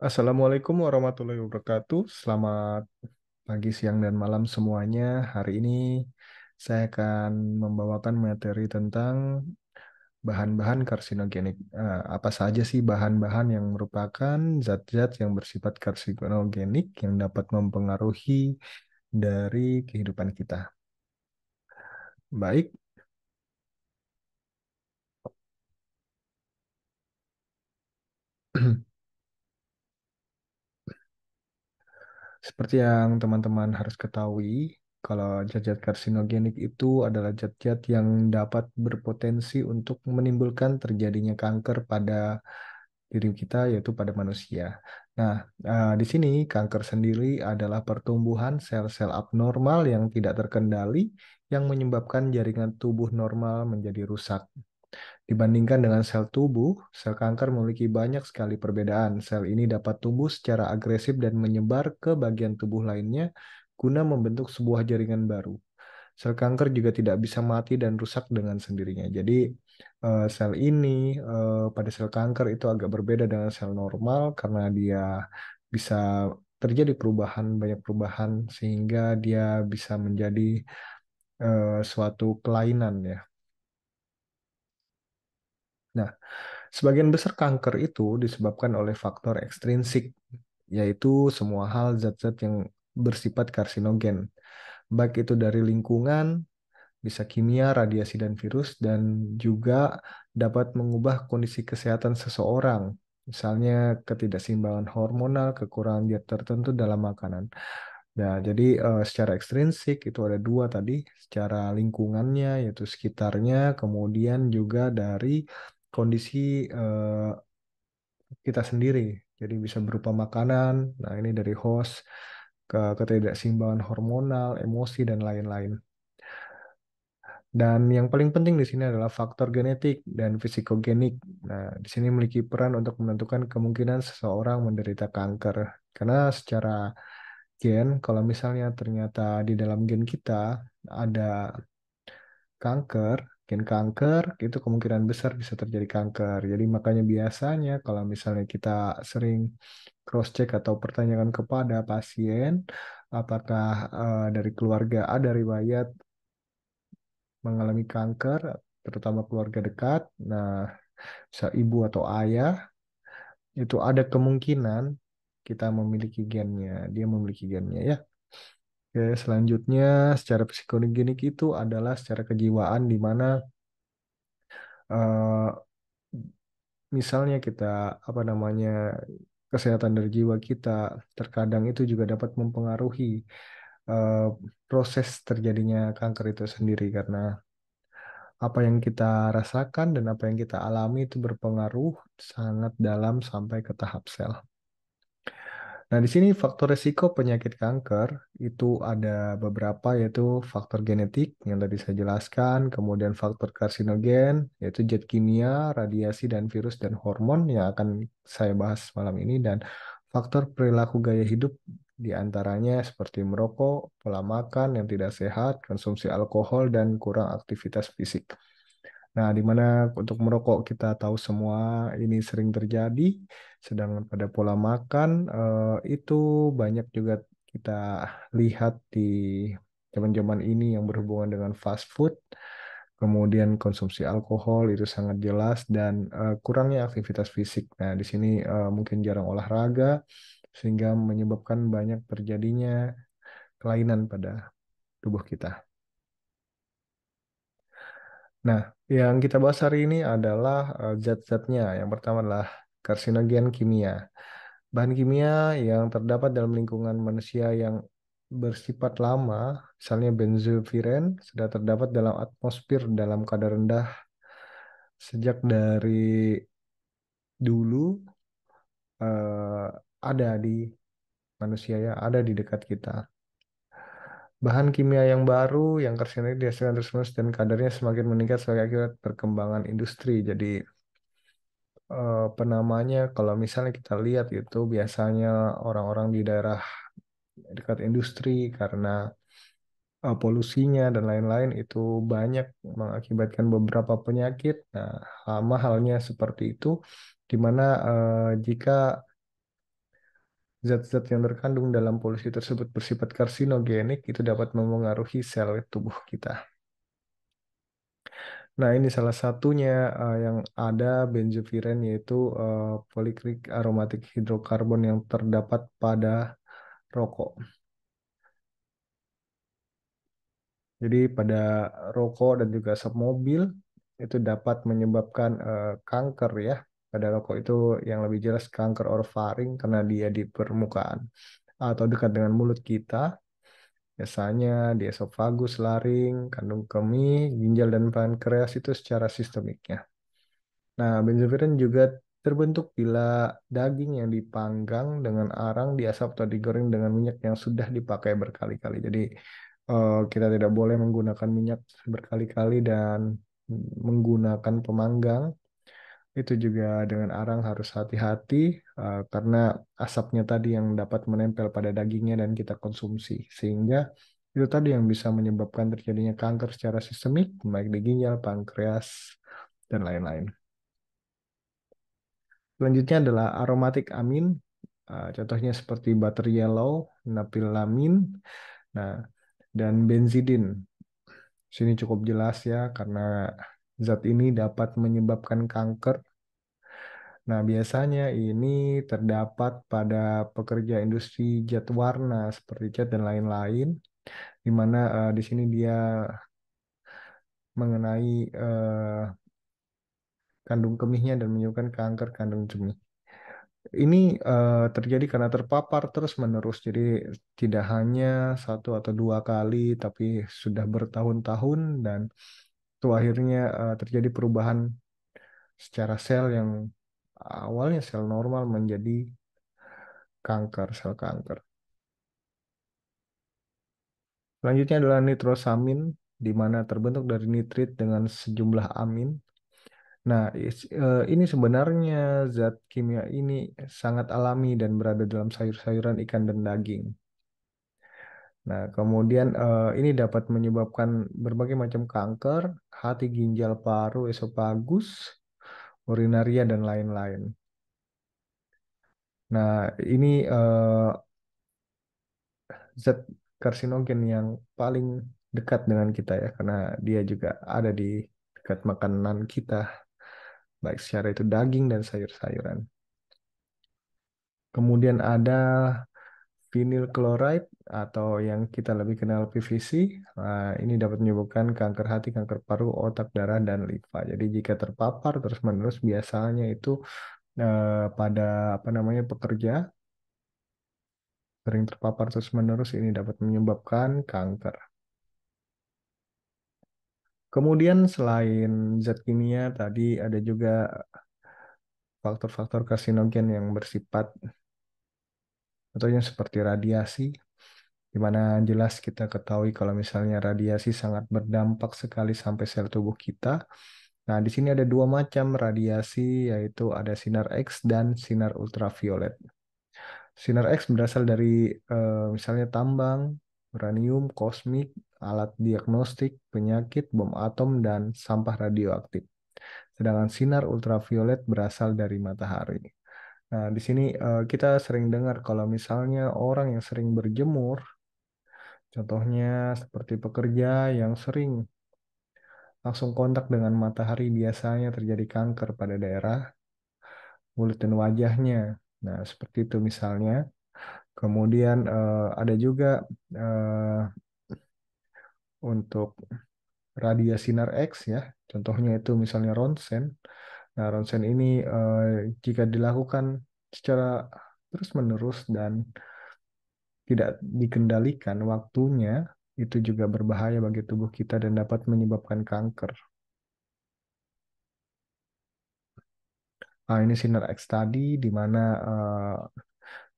Assalamualaikum warahmatullahi wabarakatuh. Selamat pagi, siang, dan malam semuanya. Hari ini saya akan membawakan materi tentang bahan-bahan karsinogenik. Apa saja sih bahan-bahan yang merupakan zat-zat yang bersifat karsinogenik yang dapat mempengaruhi dari kehidupan kita? Baik, seperti yang teman-teman harus ketahui, kalau zat-zat karsinogenik itu adalah zat-zat yang dapat berpotensi untuk menimbulkan terjadinya kanker pada diri kita, yaitu pada manusia. Nah, di sini kanker sendiri adalah pertumbuhan sel-sel abnormal yang tidak terkendali yang menyebabkan jaringan tubuh normal menjadi rusak. Dibandingkan dengan sel tubuh, sel kanker memiliki banyak sekali perbedaan. Sel ini dapat tumbuh secara agresif dan menyebar ke bagian tubuh lainnya guna membentuk sebuah jaringan baru. Sel kanker juga tidak bisa mati dan rusak dengan sendirinya. Jadi, sel ini pada sel kanker itu agak berbeda dengan sel normal karena dia bisa terjadi perubahan, banyak perubahan sehingga dia bisa menjadi suatu kelainan ya. Nah, sebagian besar kanker itu disebabkan oleh faktor ekstrinsik, yaitu semua hal zat-zat yang bersifat karsinogen, baik itu dari lingkungan, bisa kimia, radiasi, dan virus, dan juga dapat mengubah kondisi kesehatan seseorang, misalnya ketidakseimbangan hormonal, kekurangan zat tertentu dalam makanan. Nah, jadi secara ekstrinsik itu ada dua tadi, secara lingkungannya yaitu sekitarnya, kemudian juga dari kondisi kita sendiri. Jadi bisa berupa makanan, nah ini dari host, ke ketidakseimbangan hormonal, emosi, dan lain-lain. Dan yang paling penting di sini adalah faktor genetik dan fisikogenik. Nah, di sini memiliki peran untuk menentukan kemungkinan seseorang menderita kanker. Karena secara gen, kalau misalnya ternyata di dalam gen kita ada kanker, gen kanker, itu kemungkinan besar bisa terjadi kanker. Jadi makanya biasanya kalau misalnya kita sering cross-check atau pertanyakan kepada pasien, apakah dari keluarga ada riwayat mengalami kanker, terutama keluarga dekat. Nah, bisa ibu atau ayah, itu ada kemungkinan kita memiliki gennya, dia memiliki gennya ya. Oke, selanjutnya secara psikogenik itu adalah secara kejiwaan di mana eh, misalnya kita apa namanya kesehatan dari jiwa kita terkadang itu juga dapat mempengaruhi eh, proses terjadinya kanker itu sendiri karena apa yang kita rasakan dan apa yang kita alami itu berpengaruh sangat dalam sampai ke tahap sel. Nah, di sini faktor risiko penyakit kanker itu ada beberapa yaitu faktor genetik yang tadi saya jelaskan, kemudian faktor karsinogen yaitu zat kimia, radiasi dan virus dan hormon yang akan saya bahas malam ini dan faktor perilaku gaya hidup di antaranya seperti merokok, pola makan yang tidak sehat, konsumsi alkohol dan kurang aktivitas fisik. Nah, di mana untuk merokok kita tahu semua ini sering terjadi, sedangkan pada pola makan itu banyak juga kita lihat di zaman-zaman ini yang berhubungan dengan fast food, kemudian konsumsi alkohol itu sangat jelas dan kurangnya aktivitas fisik. Nah, di sini mungkin jarang olahraga sehingga menyebabkan banyak terjadinya kelainan pada tubuh kita. Nah, yang kita bahas hari ini adalah zat-zatnya. Yang pertama adalah karsinogen kimia. Bahan kimia yang terdapat dalam lingkungan manusia yang bersifat lama, misalnya benzoviren, sudah terdapat dalam atmosfer dalam kadar rendah sejak dari dulu ada di manusia ya, ada di dekat kita. Bahan kimia yang baru yang karsinogen dihasilkan terus-menerus dan kadarnya semakin meningkat sebagai akibat perkembangan industri. Jadi apa namanya kalau misalnya kita lihat itu biasanya orang-orang di daerah dekat industri karena polusinya dan lain-lain itu banyak mengakibatkan beberapa penyakit. Nah, sama halnya seperti itu di mana jika Zat-zat yang terkandung dalam polusi tersebut bersifat karsinogenik, itu dapat memengaruhi sel tubuh kita. Nah, ini salah satunya yang ada benzofiren, yaitu poliklik aromatik hidrokarbon yang terdapat pada rokok. Jadi pada rokok dan juga asap mobil itu dapat menyebabkan kanker ya. Pada rokok itu yang lebih jelas kanker orofaring karena dia di permukaan atau dekat dengan mulut kita. Biasanya di esofagus, laring, kandung kemih, ginjal dan pankreas itu secara sistemiknya. Nah, benzofiren juga terbentuk bila daging yang dipanggang dengan arang, diasap atau digoreng dengan minyak yang sudah dipakai berkali-kali. Jadi kita tidak boleh menggunakan minyak berkali-kali dan menggunakan pemanggang. Itu juga dengan arang harus hati-hati karena asapnya tadi yang dapat menempel pada dagingnya dan kita konsumsi. Sehingga itu tadi yang bisa menyebabkan terjadinya kanker secara sistemik, baik di ginjal, pankreas, dan lain-lain. Selanjutnya adalah aromatik amin. Contohnya seperti butter yellow, napilamin, nah, dan benzidin. Sini cukup jelas ya, karena zat ini dapat menyebabkan kanker. Nah, biasanya ini terdapat pada pekerja industri cat warna seperti cat dan lain-lain, di mana di sini dia mengenai kandung kemihnya dan menyebabkan kanker kandung kemih. Ini terjadi karena terpapar terus-menerus, jadi tidak hanya satu atau dua kali, tapi sudah bertahun-tahun dan itu akhirnya terjadi perubahan secara sel yang awalnya sel normal menjadi kanker, sel kanker. Selanjutnya adalah nitrosamin, di mana terbentuk dari nitrit dengan sejumlah amin. Nah, ini sebenarnya zat kimia ini sangat alami dan berada dalam sayur-sayuran, ikan, dan daging. Nah, kemudian ini dapat menyebabkan berbagai macam kanker, hati, ginjal, paru, esofagus, urinaria, dan lain-lain. Nah, ini zat karsinogen yang paling dekat dengan kita ya, karena dia juga ada di dekat makanan kita, baik secara itu daging dan sayur-sayuran. Kemudian ada vinyl chloride atau yang kita lebih kenal PVC. Nah, ini dapat menyebabkan kanker hati, kanker paru, otak, darah, dan limfa. Jadi jika terpapar terus-menerus biasanya itu pada apa namanya pekerja sering terpapar terus-menerus ini dapat menyebabkan kanker. Kemudian selain zat kimia tadi ada juga faktor-faktor karsinogen yang bersifat contohnya seperti radiasi, di mana jelas kita ketahui kalau misalnya radiasi sangat berdampak sekali sampai sel tubuh kita. Nah, di sini ada dua macam radiasi, yaitu ada sinar X dan sinar ultraviolet. Sinar X berasal dari misalnya tambang, uranium, kosmik, alat diagnostik, penyakit, bom atom, dan sampah radioaktif. Sedangkan sinar ultraviolet berasal dari matahari. Nah, di sini kita sering dengar kalau misalnya orang yang sering berjemur, contohnya seperti pekerja yang sering langsung kontak dengan matahari, biasanya terjadi kanker pada daerah mulut dan wajahnya. Nah, seperti itu misalnya. Kemudian ada juga eh, untuk radiasi sinar X ya, contohnya itu misalnya ronsen. Nah, ronsen ini jika dilakukan secara terus-menerus dan tidak dikendalikan waktunya, itu juga berbahaya bagi tubuh kita dan dapat menyebabkan kanker. Nah, ini sinar X tadi, di mana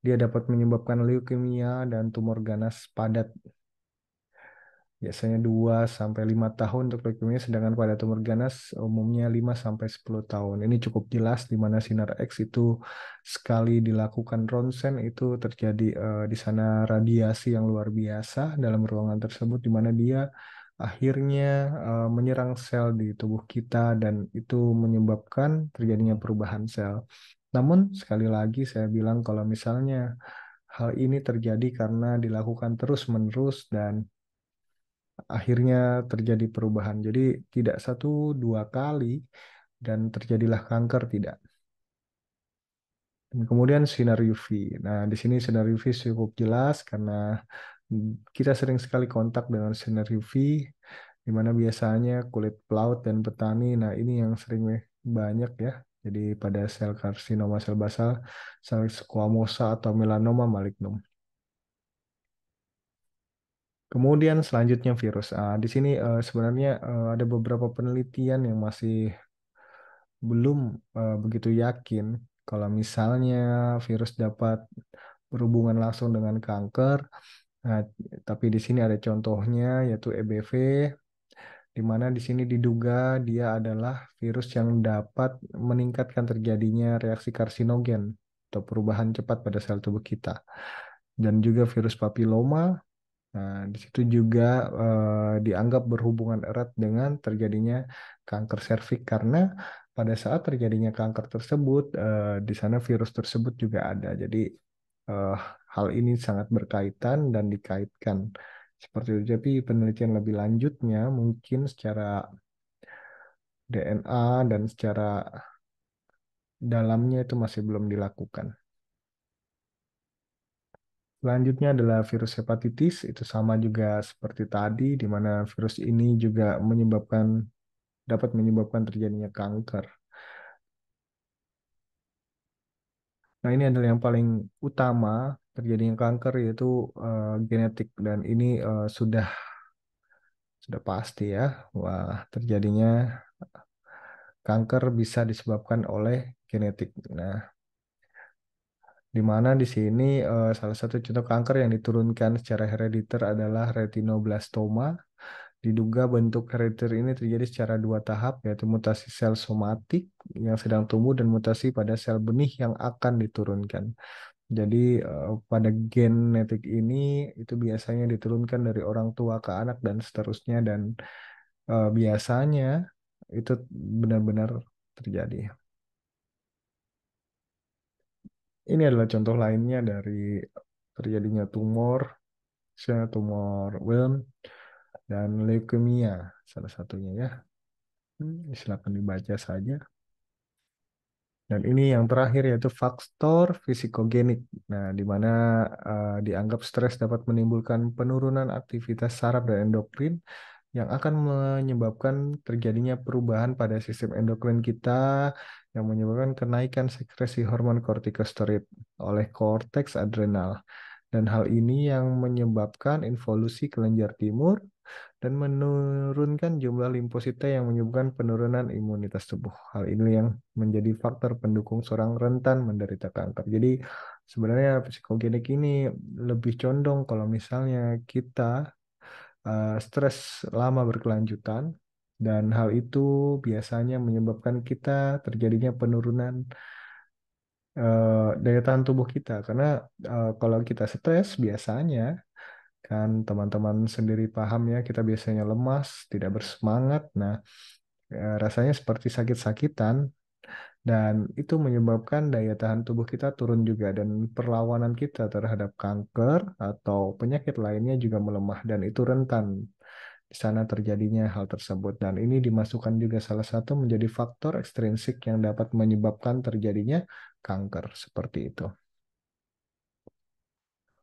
dia dapat menyebabkan leukemia dan tumor ganas padat. Biasanya 2 sampai 5 tahun untuk leukemia, sedangkan pada tumor ganas umumnya 5 sampai 10 tahun. Ini cukup jelas di mana sinar X itu sekali dilakukan ronsen itu terjadi di sana radiasi yang luar biasa dalam ruangan tersebut, di mana dia akhirnya menyerang sel di tubuh kita dan itu menyebabkan terjadinya perubahan sel. Namun sekali lagi saya bilang kalau misalnya hal ini terjadi karena dilakukan terus-menerus dan akhirnya terjadi perubahan. Jadi tidak satu dua kali dan terjadilah kanker, tidak. Dan kemudian sinar UV. Nah, di sini sinar UV cukup jelas karena kita sering sekali kontak dengan sinar UV, di mana biasanya kulit pelaut dan petani. Nah, ini yang sering banyak ya. Jadi pada sel karsinoma sel basal, sel squamosa atau melanoma malignum. Kemudian selanjutnya virus. Di sini sebenarnya ada beberapa penelitian yang masih belum begitu yakin kalau misalnya virus dapat berhubungan langsung dengan kanker. Nah, tapi di sini ada contohnya yaitu EBV, di mana di sini diduga dia adalah virus yang dapat meningkatkan terjadinya reaksi karsinogen atau perubahan cepat pada sel tubuh kita. Dan juga virus papiloma. Nah, di situ juga dianggap berhubungan erat dengan terjadinya kanker serviks karena pada saat terjadinya kanker tersebut, di sana virus tersebut juga ada. Jadi eh, hal ini sangat berkaitan dan dikaitkan seperti itu. Tapi penelitian lebih lanjutnya mungkin secara DNA dan secara dalamnya itu masih belum dilakukan. Selanjutnya adalah virus hepatitis, itu sama juga seperti tadi, di mana virus ini juga dapat menyebabkan terjadinya kanker. Nah, ini adalah yang paling utama terjadinya kanker yaitu genetik dan ini sudah pasti ya, wah terjadinya kanker bisa disebabkan oleh genetik. Nah, di mana di sini salah satu contoh kanker yang diturunkan secara herediter adalah retinoblastoma. Diduga bentuk herediter ini terjadi secara dua tahap, yaitu mutasi sel somatik yang sedang tumbuh dan mutasi pada sel benih yang akan diturunkan. Jadi pada genetik ini itu biasanya diturunkan dari orang tua ke anak dan seterusnya dan biasanya itu benar-benar terjadi. Ini adalah contoh lainnya dari terjadinya tumor, misalnya tumor Wilm dan leukemia salah satunya ya. Silakan dibaca saja. Dan ini yang terakhir yaitu faktor fisikogenik. Nah, di mana dianggap stres dapat menimbulkan penurunan aktivitas saraf dan endokrin yang akan menyebabkan terjadinya perubahan pada sistem endokrin kita yang menyebabkan kenaikan sekresi hormon kortikosteroid oleh korteks adrenal. Dan hal ini yang menyebabkan involusi kelenjar timur dan menurunkan jumlah limfosita yang menyebabkan penurunan imunitas tubuh. Hal ini yang menjadi faktor pendukung seorang rentan menderita kanker. Jadi sebenarnya psikogenik ini lebih condong kalau misalnya kita stres lama berkelanjutan dan hal itu biasanya menyebabkan kita terjadinya penurunan daya tahan tubuh kita karena kalau kita stres biasanya kan teman-teman sendiri paham ya kita biasanya lemas, tidak bersemangat. Nah, rasanya seperti sakit-sakitan dan itu menyebabkan daya tahan tubuh kita turun juga dan perlawanan kita terhadap kanker atau penyakit lainnya juga melemah dan itu rentan di sana terjadinya hal tersebut dan ini dimasukkan juga salah satu menjadi faktor ekstrinsik yang dapat menyebabkan terjadinya kanker seperti itu.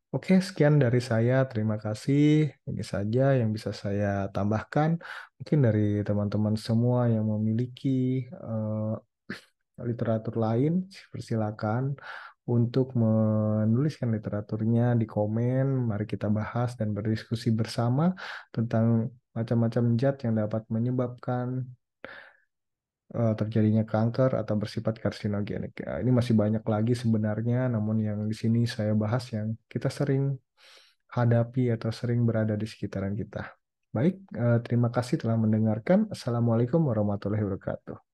Oke, sekian dari saya. Terima kasih. Ini saja yang bisa saya tambahkan. Mungkin dari teman-teman semua yang memiliki literatur lain, persilakan untuk menuliskan literaturnya di komen. Mari kita bahas dan berdiskusi bersama tentang macam-macam zat yang dapat menyebabkan terjadinya kanker atau bersifat karsinogenik. Ya, ini masih banyak lagi sebenarnya, namun yang di sini saya bahas yang kita sering hadapi atau sering berada di sekitaran kita. Baik, terima kasih telah mendengarkan. Assalamualaikum warahmatullahi wabarakatuh.